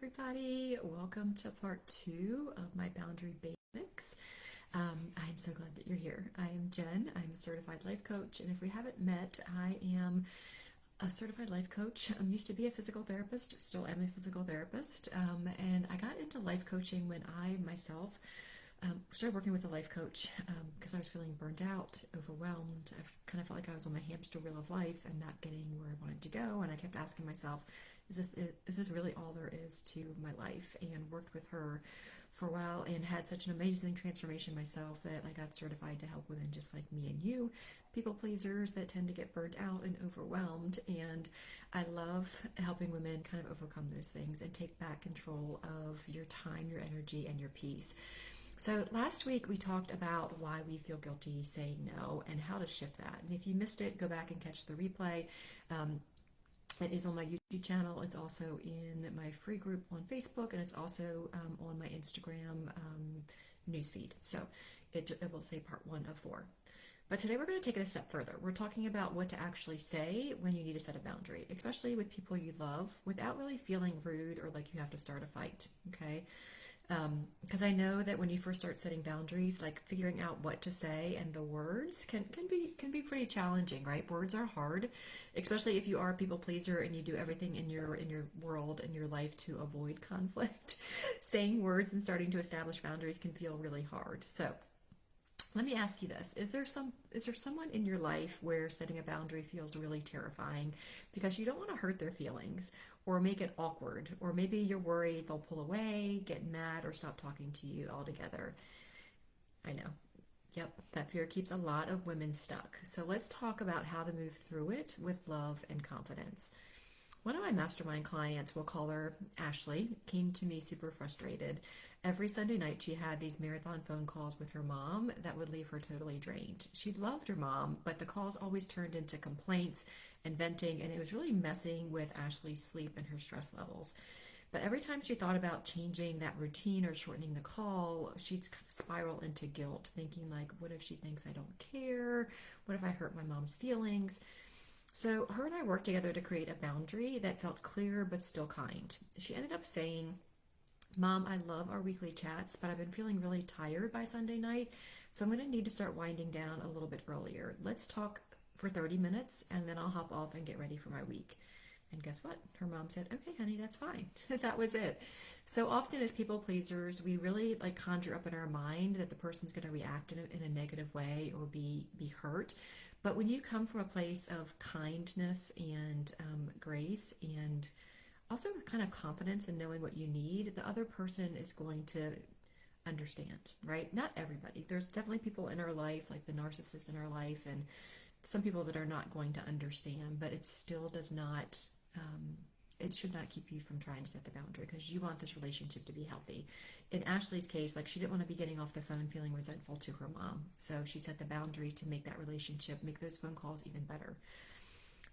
everybody. Welcome to part two of my boundary basics. I'm so glad that you're here. I am Jen. I'm a certified life coach, and if we haven't met, I am a certified life coach. I used to be a physical therapist, still am a physical therapist, and I got into life coaching when I myself started working with a life coach because I was feeling burnt out, overwhelmed. I kind of felt like I was on my hamster wheel of life and not getting where I wanted to go. And I kept asking myself, is this really all there is to my life? And worked with her for a while and had such an amazing transformation myself that I got certified to help women just like me and you, people pleasers that tend to get burnt out and overwhelmed. And I love helping women kind of overcome those things and take back control of your time, your energy, and your peace. So last week we talked about why we feel guilty saying no and how to shift that. And if you missed it, go back and catch the replay. It is on my YouTube channel. It's also in my free group on Facebook, and it's also on my Instagram newsfeed. So it will say part 1 of 4. But today we're going to take it a step further. We're talking about what to actually say when you need to set a boundary, especially with people you love, without really feeling rude or like you have to start a fight, okay? Because I know that when you first start setting boundaries, like figuring out what to say and the words can be pretty challenging, right? Words are hard, especially if you are a people pleaser and you do everything in your world and your life to avoid conflict. Saying words and starting to establish boundaries can feel really hard. So let me ask you this. Is there someone in your life where setting a boundary feels really terrifying because you don't want to hurt their feelings or make it awkward, or maybe you're worried they'll pull away, get mad, or stop talking to you altogether? I know. Yep, that fear keeps a lot of women stuck. So let's talk about how to move through it with love and confidence. One of my mastermind clients, we'll call her Ashley, came to me super frustrated. Every Sunday night, she had these marathon phone calls with her mom that would leave her totally drained. She loved her mom, but the calls always turned into complaints and venting, and it was really messing with Ashley's sleep and her stress levels. But every time she thought about changing that routine or shortening the call, she'd kind of spiral into guilt, thinking like, what if she thinks I don't care? What if I hurt my mom's feelings? So her and I worked together to create a boundary that felt clear but still kind. She ended up saying, Mom, I love our weekly chats, but I've been feeling really tired by Sunday night, so I'm going to need to start winding down a little bit earlier. Let's talk for 30 minutes and then I'll hop off and get ready for my week. And guess what? Her mom said, okay, honey, that's fine. That was it. So often as people pleasers, we really like conjure up in our mind that the person's going to react in a negative way or be hurt. But when you come from a place of kindness and grace and also kind of confidence in knowing what you need, the other person is going to understand, right? Not everybody. There's definitely people in our life, like the narcissist in our life, and some people that are not going to understand, but it still does not, it should not keep you from trying to set the boundary because you want this relationship to be healthy. In Ashley's case, like she didn't want to be getting off the phone feeling resentful to her mom. So she set the boundary to make that relationship, make those phone calls even better.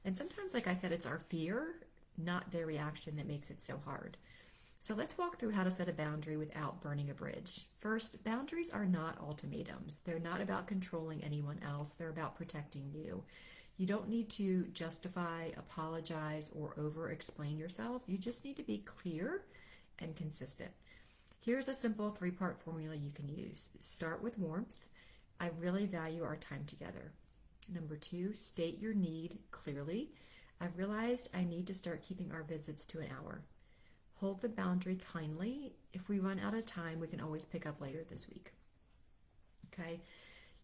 And sometimes, like I said, it's our fear, not their reaction, that makes it so hard. So let's walk through how to set a boundary without burning a bridge. First, boundaries are not ultimatums. They're not about controlling anyone else. They're about protecting you. You don't need to justify, apologize, or over-explain yourself. You just need to be clear and consistent. Here's a simple 3-part formula you can use. Start with warmth. I really value our time together. Number 2, state your need clearly. I've realized I need to start keeping our visits to an hour. Hold the boundary kindly. If we run out of time, we can always pick up later this week. Okay?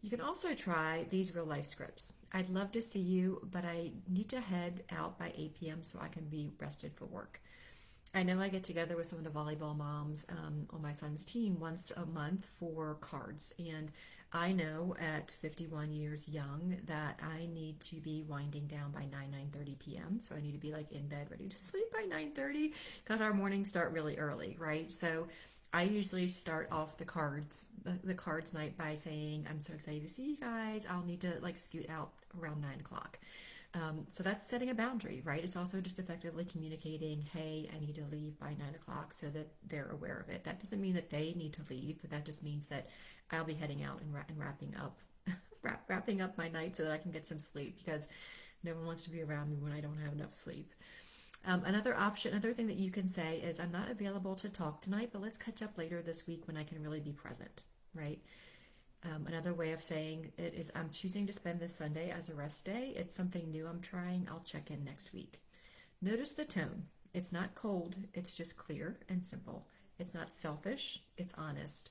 You can also try these real life scripts. I'd love to see you, but I need to head out by 8 p.m. so I can be rested for work. I know I get together with some of the volleyball moms on my son's team once a month for cards, and I know at 51 years young that I need to be winding down by 9:30 p.m. So I need to be like in bed ready to sleep by 9:30 because our mornings start really early, right? So I usually start off the cards night by saying, I'm so excited to see you guys. I'll need to like scoot out around 9 o'clock. So that's setting a boundary, right? It's also just effectively communicating, hey, I need to leave by 9 o'clock so that they're aware of it. That doesn't mean that they need to leave, but that just means that I'll be heading out and wrapping up, wrapping up my night so that I can get some sleep because no one wants to be around me when I don't have enough sleep. Another thing that you can say is, I'm not available to talk tonight, but let's catch up later this week when I can really be present, right? Another way of saying it is, I'm choosing to spend this Sunday as a rest day. It's something new I'm trying. I'll check in next week. Notice the tone. It's not cold, it's just clear and simple. It's not selfish, it's honest.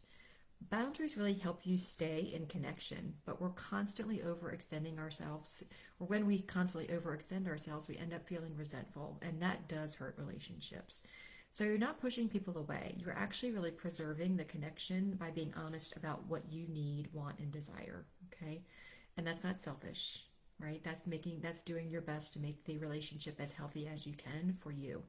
Boundaries really help you stay in connection, but we're constantly overextending ourselves, or when we constantly overextend ourselves, we end up feeling resentful, and that does hurt relationships. So you're not pushing people away. You're actually really preserving the connection by being honest about what you need, want, and desire. Okay? And that's not selfish, right? That's doing your best to make the relationship as healthy as you can for you.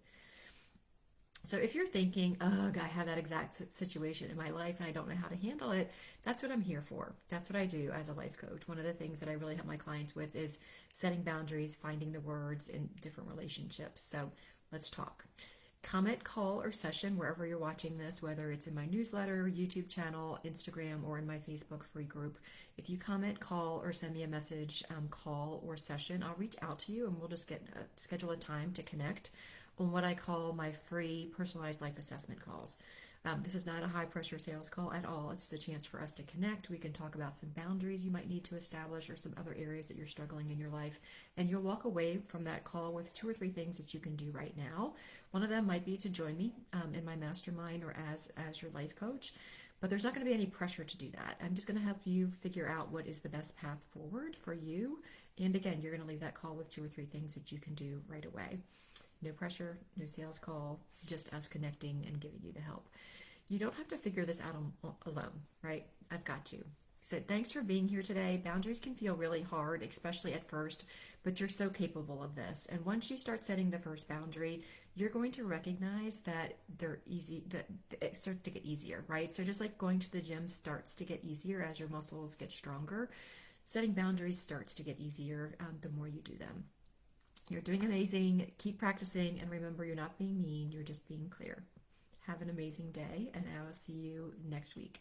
So if you're thinking, ugh, I have that exact situation in my life and I don't know how to handle it, that's what I'm here for. That's what I do as a life coach. One of the things that I really help my clients with is setting boundaries, finding the words in different relationships. So let's talk. Comment, call, or session wherever you're watching this, whether it's in my newsletter, YouTube channel, Instagram, or in my Facebook free group. If you comment, call, or send me a message, call or session, I'll reach out to you and we'll just schedule a time to connect on what I call my free personalized life assessment calls. This is not a high pressure sales call at all. It's just a chance for us to connect. We can talk about some boundaries you might need to establish or some other areas that you're struggling in your life. And you'll walk away from that call with 2 or 3 things that you can do right now. One of them might be to join me in my mastermind or as your life coach. But there's not going to be any pressure to do that. I'm just going to help you figure out what is the best path forward for you. And again, you're going to leave that call with 2 or 3 things that you can do right away. No pressure, no sales call, just us connecting and giving you the help. You don't have to figure this out alone, right? I've got you. So thanks for being here today. Boundaries can feel really hard, especially at first, but you're so capable of this. And once you start setting the first boundary, you're going to recognize that they're easy, that it starts to get easier, right? So just like going to the gym starts to get easier as your muscles get stronger, setting boundaries starts to get easier the more you do them. You're doing amazing. Keep practicing. And remember, you're not being mean. You're just being clear. Have an amazing day. And I will see you next week.